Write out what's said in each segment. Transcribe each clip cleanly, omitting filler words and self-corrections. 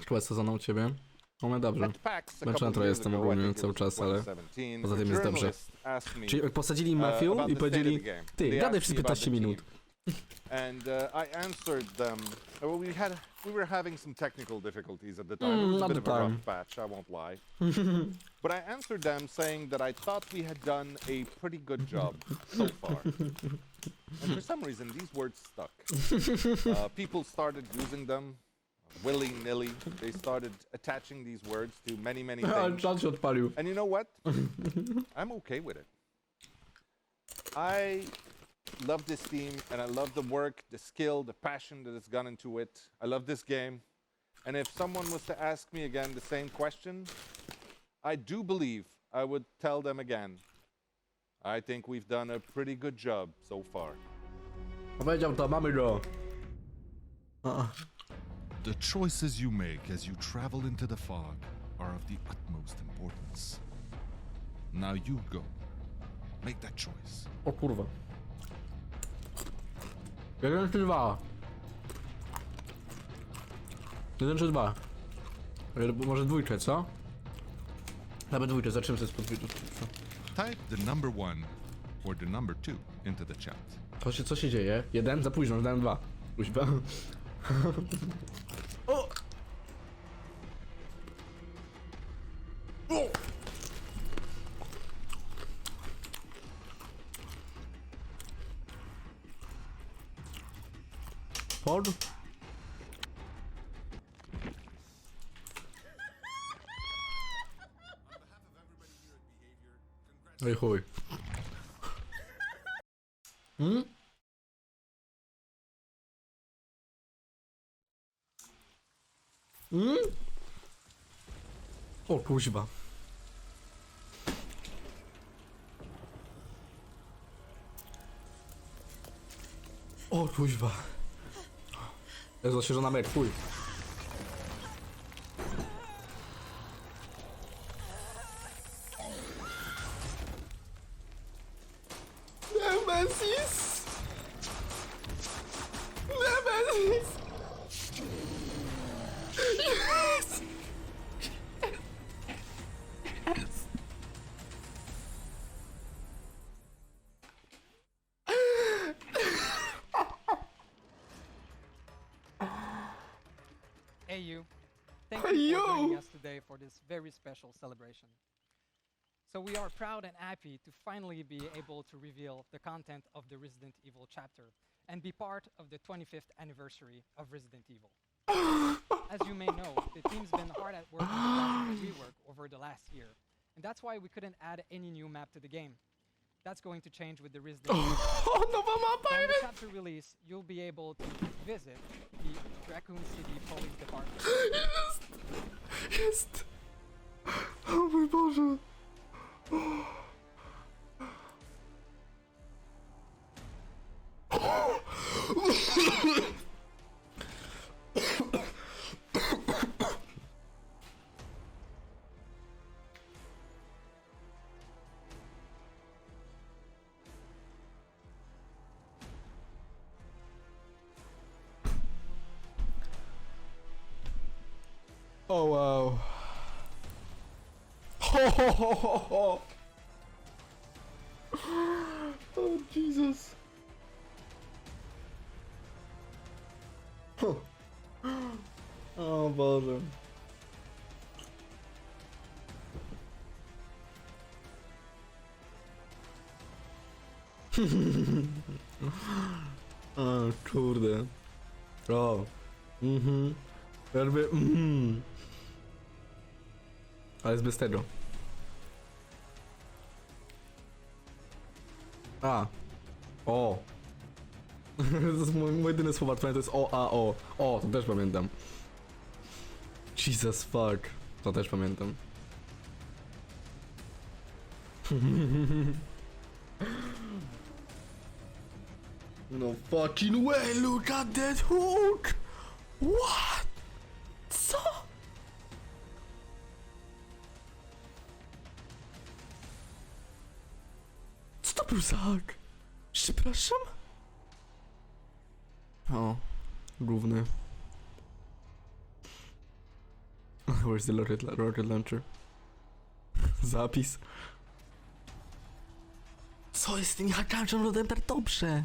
Quest sezoną u ciebie? Mamy dobrze. Męczony trochę jestem ogólnie cały czas, ale poza tym jest dobrze. Czyli jak posadzili Matthew i powiedzieli, ty, gadaj przez 15 minut. And I answered them. Well, we were having some technical difficulties at the time. It was a bit of a rough patch, I won't lie. But I answered them saying that I thought we had done a pretty good job so far. And for some reason, these words stuck. People started using them willy-nilly. They started attaching these words to many things. And you know what? I'm okay with it. I love this team, and I love the work, the skill, the passion that has gone into it. I love this game. And if someone was to ask me again the same question, I do believe I would tell them again. I think we've done a pretty good job so far. Powiedział to, mamy go. The choices you make as you travel into the fog are of the utmost importance. Now you go. Make that choice. O kurwa. 1 czy 2? 1 czy 2? Może dwójkę, co? Nawet dwójkę, zaczynamy sobie z podwójką. Type the number 1 or the number 2 into the chat. Co się dzieje? 1? Za późno, dałem 2. Kuźba. O! O! Pod? Ej chuj. O kuźba. O kuźba. Jest zaświeżona mek, chuj. Nemesis! Nemesis! Yes! Yes! Hey you. Thank you for joining us today for this very special celebration. So we are proud and happy to finally be able to reveal the content of the Resident Evil chapter and be part of the 25th anniversary of Resident Evil. As you may know, the team's been hard at work on the rework over the last year, and that's why we couldn't add any new map to the game. That's going to change with the Resident Evil. On the chapter release, you'll be able to visit the Raccoon City Police Department. Jest! O mój Boże! Oh wow. Ho ho ho ho ho. Oh Jesus. O Boże. O kurde. O. Jakby ale jest bez tego. A. O. To jest moje jedyne słowa, to jest o, a, o. O, to też pamiętam. Jesus fuck. To też pamiętam. No fucking way, look at that hook! What? Co? Co to był za hak? Przepraszam? O, główny. Where's the rocket launcher? Zapis. Co jest z tym hakaczem lodem tak dobrze?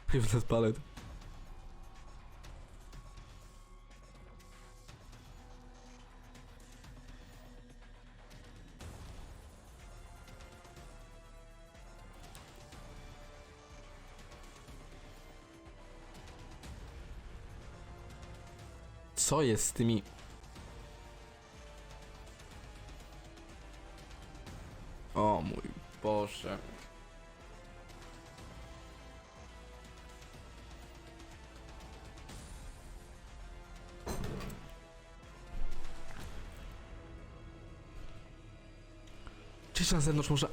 Privilege palette. Co jest z tymi... O mój Boże. Gdzieś na zewnątrz może...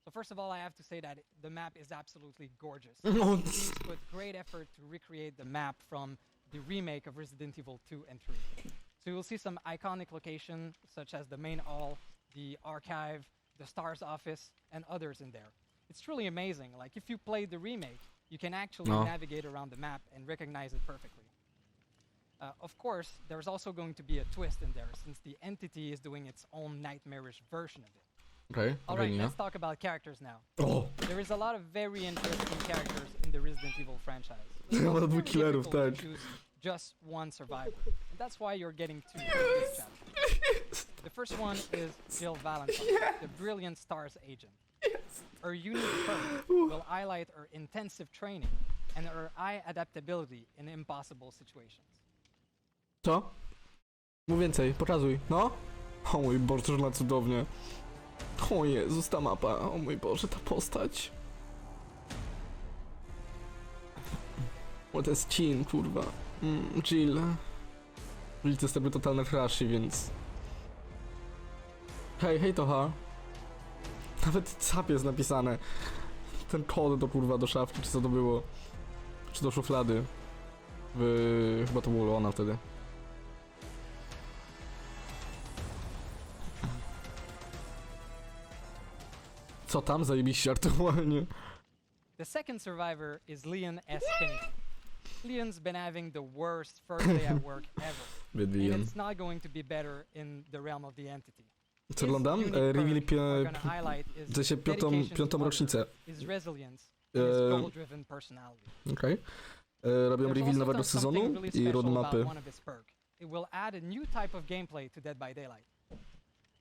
So first of all, I have to say that the map is absolutely gorgeous. No, It's put great effort to recreate the map from the remake of Resident Evil 2 and 3. So you'll see some iconic locations such as the main hall, the archive, the STARS office, and others in there. It's truly amazing. Like if you played the remake, you can actually navigate around the map and recognize it perfectly. Of course, there's also going to be a twist in there since the entity is doing its own nightmarish version of it. okej, Alright, nie? let's talk about characters now. O! There is a lot of very interesting characters in the Resident Evil franchise. Ma It's dwóch very killerów, difficult tak. to choose just one survivor. And that's why you're getting two in this chapter. The first one is Gil Valentine, the brilliant STARS agent. Her unique perk will highlight her intensive training and her high adaptability in impossible situations. Co? Mów więcej, pokazuj. No? O mój Boże, na cudownie. O Jezus, ta mapa. O mój Boże, ta postać. O, to jest Chin, kurwa. Jill. Jill to jest jakby totalne trashy, więc... Hej, Toha. Nawet cap jest napisane. Ten kod do kurwa, do szafki, czy co to było? Czy do szuflady? Chyba to było ona wtedy. Co tam? Zajebiście aktualnie. The second survivor is Leon S. Kennedy. Leon's been having the worst first day at work ever. Biedny And it's not going to be better in the realm of the entity. Co oglądam? Reveal We're gonna highlight is w sensie dedication to piątą others, rocznicę. his resilience, and his goal-driven personality. Okej. Robią There's reveal also nowego something sezonu really i special roadmapy. about one of his perk. It will add a new type of gameplay to Dead by Daylight.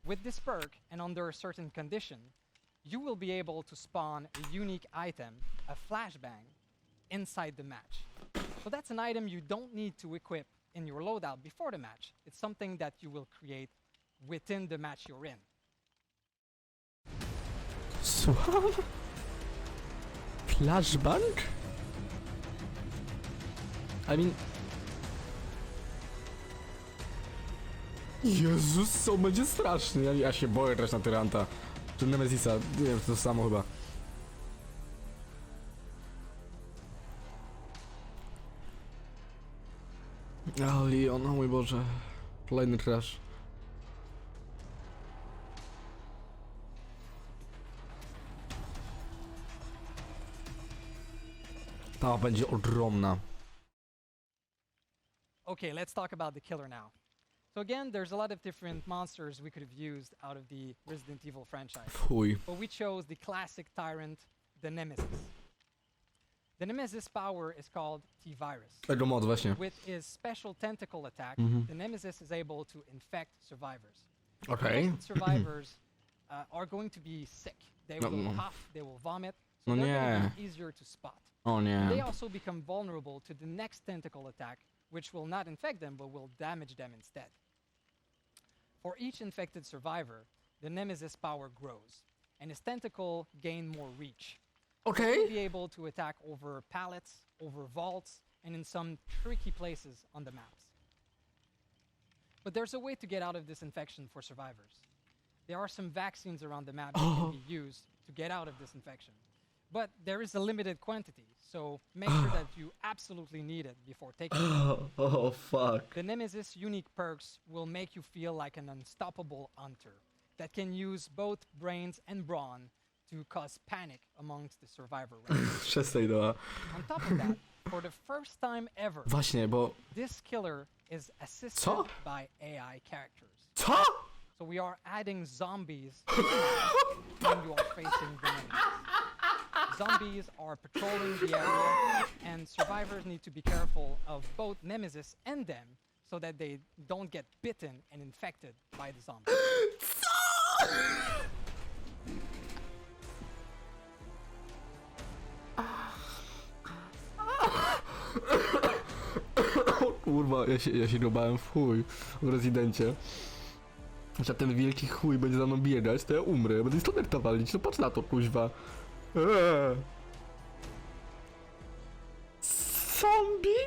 With this perk, and under a certain condition, you will be able to spawn a unique item, a flashbang, inside the match. So that's an item you don't need to equip in your loadout before the match. It's something that you will create within the match you're in. Słucham? Flashbang? I mean... Jezus, co będzie straszny. Ja się boję też na tyranta. Czy Nemesisa, nie wiem, to samo chyba. O, Leon, o mój Boże. Kolejny trash. Ta będzie ogromna. Okay, let's talk about the killer now. So again, there's a lot of different monsters we could have used out of the Resident Evil franchise. Fuj. But we chose the classic tyrant, the Nemesis. The Nemesis power is called T-Virus. Tego mod właśnie. With his special tentacle attack, the Nemesis is able to infect survivors. Okej. Infected survivors are going to be sick. They will cough, they will vomit, so No they're going nie. to be easier to spot. O They nie. also become vulnerable to the next tentacle attack, which will not infect them, but will damage them instead. For each infected survivor, the Nemesis power grows, and his tentacle gain more reach. He'll Okej. be able to attack over pallets, over vaults, and in some tricky places on the maps. But there's a way to get out of this infection for survivors. There are some vaccines around the map that can be used to get out of this infection. But there is a limited quantity, so make sure that you absolutely need it before taking it. Oh, fuck. The Nemesis unique perks will make you feel like an unstoppable hunter that can use both brains and brawn to cause panic amongst the survivor ranks. Przestań, no. On top of that, for the first time ever, Właśnie, bo... this killer is assisted Co? by AI characters. Co? So we are adding zombies when you are facing the Nemesis. Zombies are patrolling the area, and survivors need to be careful of both Nemesis and them so that they don't get bitten and infected by the zombies. Kurwa, ja się go bałem w chuj w Rezydencie. Że ten wielki chuj będzie za mną biegać, to ja umrę, będę stonerta walić, no patrz na to, kuźwa. Zombie?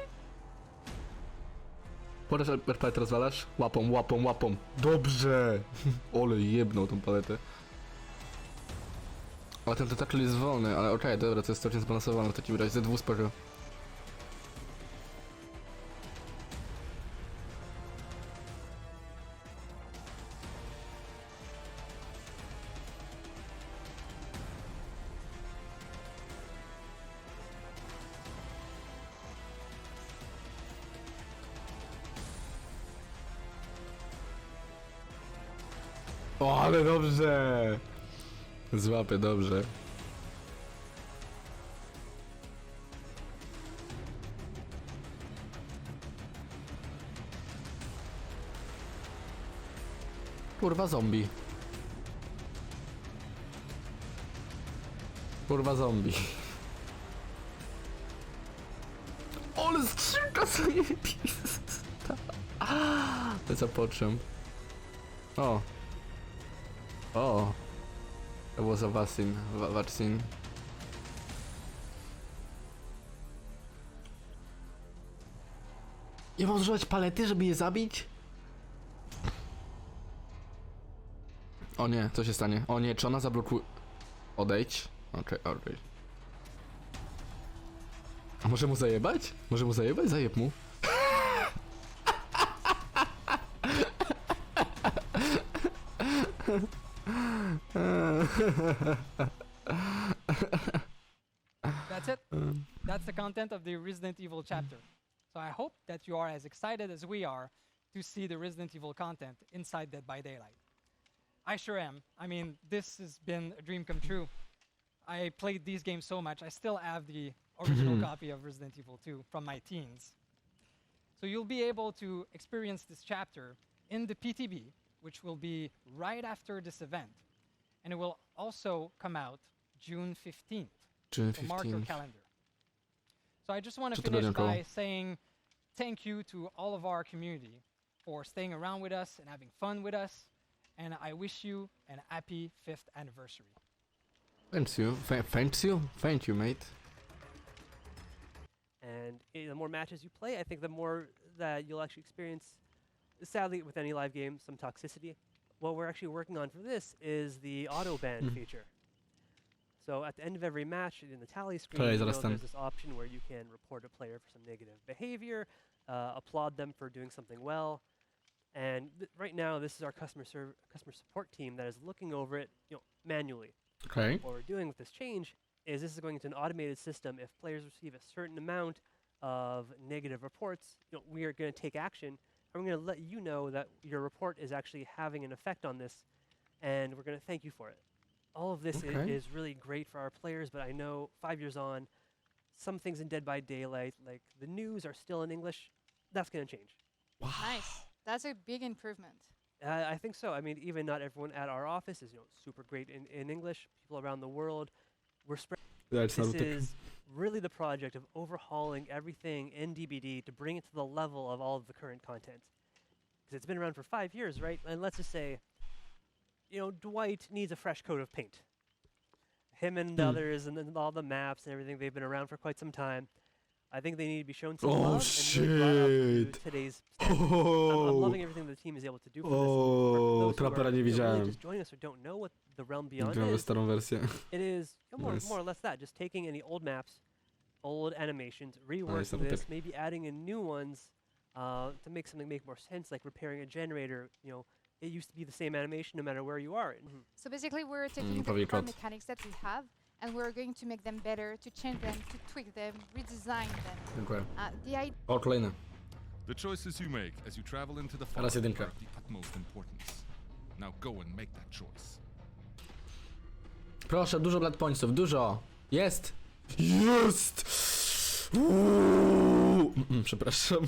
Podasz paletę rozwalasz? Łapą, łapą, łapą. Dobrze! Ole jebnął tą paletę. Ale ten tentacle jest wolny, ale okej, dobra, to jest całkiem zbalansowane w takim razie, ze dwóch sporo. O, ale dobrze! Złapę, dobrze. Kurwa zombie. Kurwa zombie. Ale skrzynka zajebista. To co potrzeb. O. O. To było za vaccine. Nie mam używać palety, żeby je zabić? O nie, co się stanie? O nie, czy ona zablokuje... Odejdź. Okej, odejdź. A może mu zajebać? Może mu zajebać? Zajeb mu. That's it. That's the content of the Resident Evil chapter. So I hope that you are as excited as we are to see the Resident Evil content inside Dead by Daylight. I sure am. I mean, this has been a dream come true. I played these games so much, I still have the original copy of Resident Evil 2 from my teens. So you'll be able to experience this chapter in the PTB, which will be right after this event. And it will also come out June 15th. June So mark your 15th. calendar. So I just want to Co to finish będzie około? by saying thank you to all of our community for staying around with us and having fun with us. And I wish you an happy 5th anniversary. Thanks you. Thank you, mate. And the more matches you play, I think the more that you'll actually experience, sadly, with any live game, some toxicity. What we're actually working on for this is the auto ban feature. So at the end of every match, in the tally screen, there's this option where you can report a player for some negative behavior, applaud them for doing something well. And right now, this is our customer support team that is looking over it, manually. Okay. What we're doing with this change is this is going into an automated system. If players receive a certain amount of negative reports, we are going to take action, and we're going to let you know that your report is actually having an effect on this, and we're going to thank you for it. All of this is really great for our players, but I know 5 years on, some things in Dead by Daylight, like the news, are still in English. That's going to change. Wow. Nice. That's a big improvement. I think so. I mean, even not everyone at our office is super great in English. People around the world, we're spread. That's This is really the project of overhauling everything in DBD to bring it to the level of all of the current content. Because it's been around for 5 years, right? And let's just say, Dwight needs a fresh coat of paint. Him and the others and then all the maps and everything, they've been around for quite some time. I think they need to be shown some love and really brought up to today's standards. I'm loving everything the team is able to do for this. For those who are really just joining us or don't know what the realm beyond Gramy is, starą wersję. it is Nice. more or less that, just taking any old maps, old animations, reworking Nice, this, maybe adding in new ones to make something make more sense, like repairing a generator. You know, it used to be the same animation no matter where you are. So basically, we're taking the Probably core cut. mechanics that we have, and we're going to make them better, to change them, to tweak them, redesign them. Dziękuję. The idea. O, kolejny. The choices you make as you travel into the fog Teraz are jedynka. of the utmost importance. Now go and make that choice. Proszę, dużo blood pointsów, dużo! Jest! Jest! Uuuu! Przepraszam.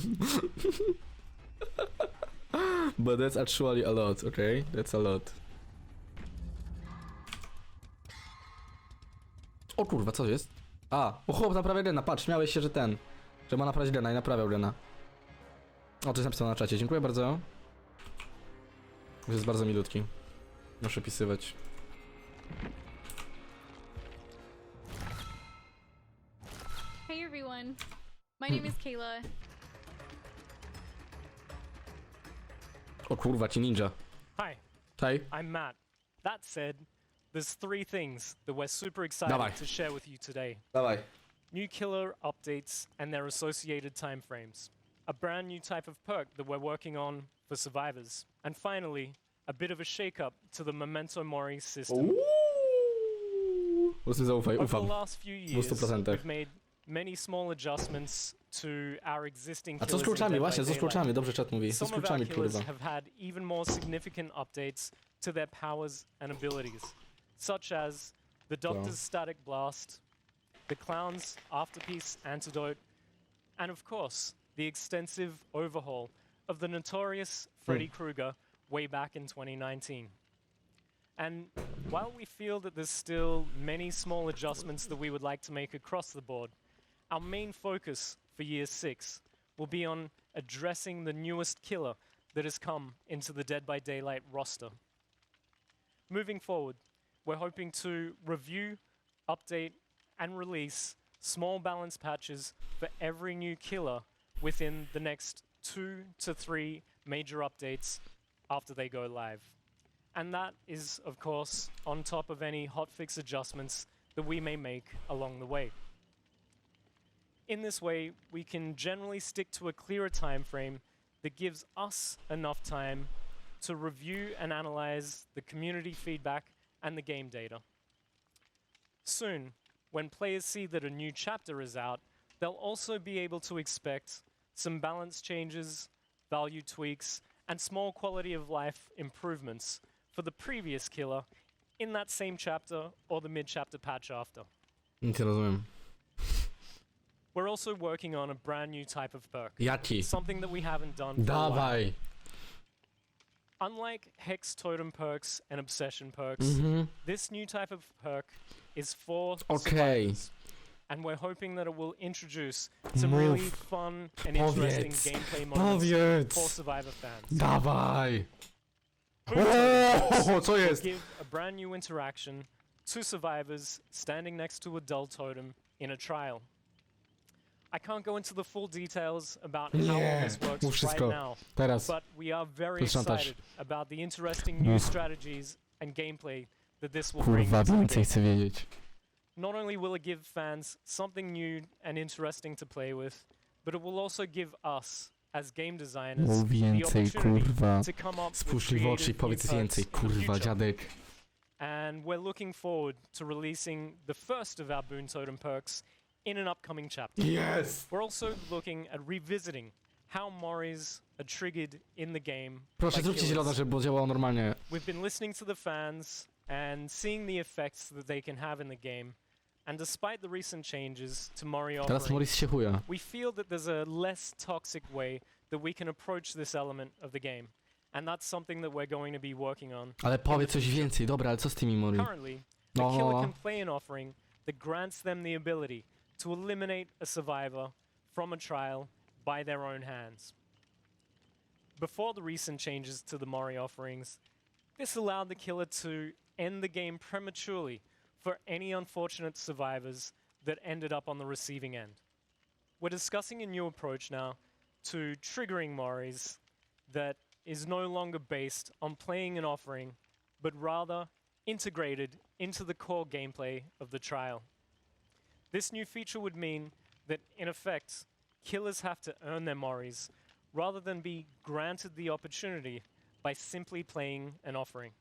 But that's actually a lot, okay? That's a lot. O kurwa, co jest? A, o chłop naprawia Rena, patrz, śmiałeś się, że że ma naprawiać Rena i naprawiał Rena. O, to jest napisane na czacie, dziękuję bardzo. Jest bardzo milutki. Muszę pisywać. Hey everyone, my name is Kayla. O kurwa, ci ninja. Hi, Hej. I'm Matt. That said, there's 3 things that we're super excited Dawaj. to share with you today. Dawaj. New killer updates and their associated timeframes. A brand new type of perk that we're working on for survivors. And finally, a bit of a shake-up to the Memento Mori system. Po prostu zaufaj, Over the ufam. last few years, 100%. we've made many small adjustments to our existing A co z killers in kluczami? Dead by Właśnie, co z Daylight. kluczami? Dobrze czat mówi. Co z Some of our kluczami, killers kurwa. have had even more significant updates to their powers and abilities, such as the Doctor's Static Blast, the Clown's Afterpiece Antidote, and of course, the extensive overhaul of the notorious Freddy Krueger way back in 2019. And while we feel that there's still many small adjustments that we would like to make across the board, our main focus for Year 6 will be on addressing the newest killer that has come into the Dead by Daylight roster. Moving forward, we're hoping to review, update, and release small balance patches for every new killer within the next 2 to 3 major updates after they go live. And that is, of course, on top of any hotfix adjustments that we may make along the way. In this way, we can generally stick to a clearer time frame that gives us enough time to review and analyze the community feedback and the game data. Soon, when players see that a new chapter is out, they'll also be able to expect some balance changes, value tweaks, and small quality of life improvements for the previous killer in that same chapter or the mid-chapter patch after. Nic nie rozumiem. We're also working on a brand new type of perk. Jaki? Something that we haven't done for a while. Dawaj. Unlike Hex Totem perks and Obsession perks, this new type of perk is for survivors. And we're hoping that it will introduce some really fun and interesting gameplay moments for Survivor fans. Dawaj. Boom O, co will jest? give a brand new interaction to survivors standing next to a dull totem in a trial. I can't go into the full details about how all this Mów works right wszystko. now, Teraz. but we are very To szantaż. excited about the interesting new strategies and gameplay that this will bring Kurwa, to the więcej game. chcę wiedzieć. Not only will it give fans something new and interesting to play with, but it will also give us, as game designers, Mów the więcej, opportunity kurwa. to come up with Spójrz mi w oczy i creative new powiedz perks więcej, in the kurwa, future. dziadek. And we're looking forward to releasing the first of our Boon Totem perks in an upcoming chapter. Yes! We're also looking at revisiting how Moris are triggered in the game. Proszę, by zróbcie killers. zielone, żeby działało normalnie. We've been listening to the fans and seeing the effects that they can have in the game. And despite the recent changes to Mori Teraz offering, Morris się chuja. we feel that there's a less toxic way that we can approach this element of the game. And that's something that we're going to be working on. Ale powiedz coś więcej, dobra, ale co z tymi Mori? Currently, the killer can play an offering that grants them the ability to eliminate a survivor from a trial by their own hands. Before the recent changes to the Mori offerings, this allowed the killer to end the game prematurely for any unfortunate survivors that ended up on the receiving end. We're discussing a new approach now to triggering Moris that is no longer based on playing an offering, but rather integrated into the core gameplay of the trial. This new feature would mean that, in effect, killers have to earn their Moris rather than be granted the opportunity by simply playing an offering.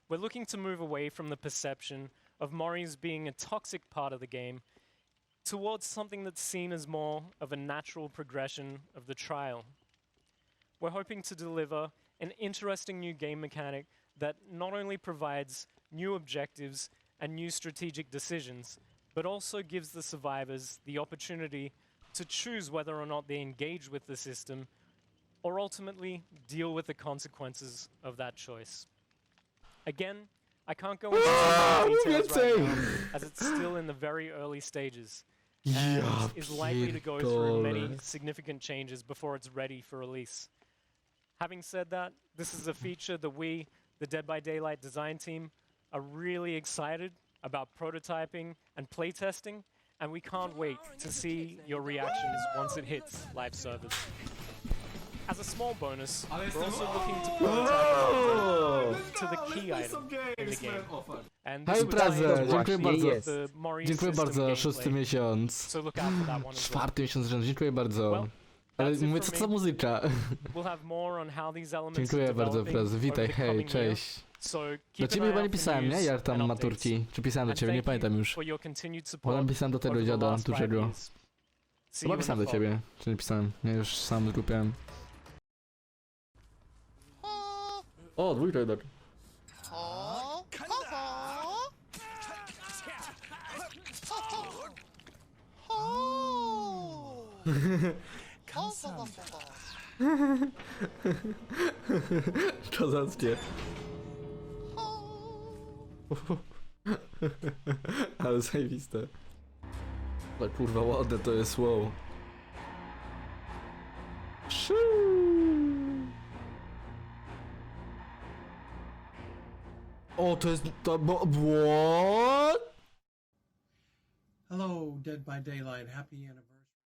We're looking to move away from the perception of Moris being a toxic part of the game towards something that's seen as more of a natural progression of the trial. We're hoping to deliver an interesting new game mechanic that not only provides new objectives and new strategic decisions, but also gives the survivors the opportunity to choose whether or not they engage with the system or ultimately deal with the consequences of that choice. Again, I can't go into too many details right now, as it's still in the very early stages and is likely to go through many significant changes before it's ready for release. Having said that, this is a feature that we, the Dead by Daylight design team, are really excited about prototyping and playtesting, and we can't wait to see your reactions once it hits live servers. As a small bonus, we're also looking to prototype to the key item in the game. And this Hej would Brazę, dziękuję bardzo. the Mori Dziękuję system bardzo, 6. gameplay. miesiąc. So look out for that one as well. 4. miesiąc rzędu, dziękuję bardzo. Ale that's it mówię, for co me. to za muzyka? We'll have more on how these elements Dziękuję are bardzo, developing Brazę. Witaj, over the hej, coming year. cześć. So Do keep an ciebie eye chyba nie out for pisałem, nie? news Jak tam and maturki. updates. Czy pisałem do And ciebie? Nie thank you pamiętam już. for your continued Bo support napisałem do tego over the dziada last 5 dużego. years. See Chyba you in pisałem the do fall. ciebie. Czy nie pisałem? Nie, już sam zgubiłem. O, dwójka jednak. Kozackie. Ale zajebiste. Ale kurwa ładne to jest, wow. O, to jest to, what? Hello, Dead by Daylight. Happy anniversary.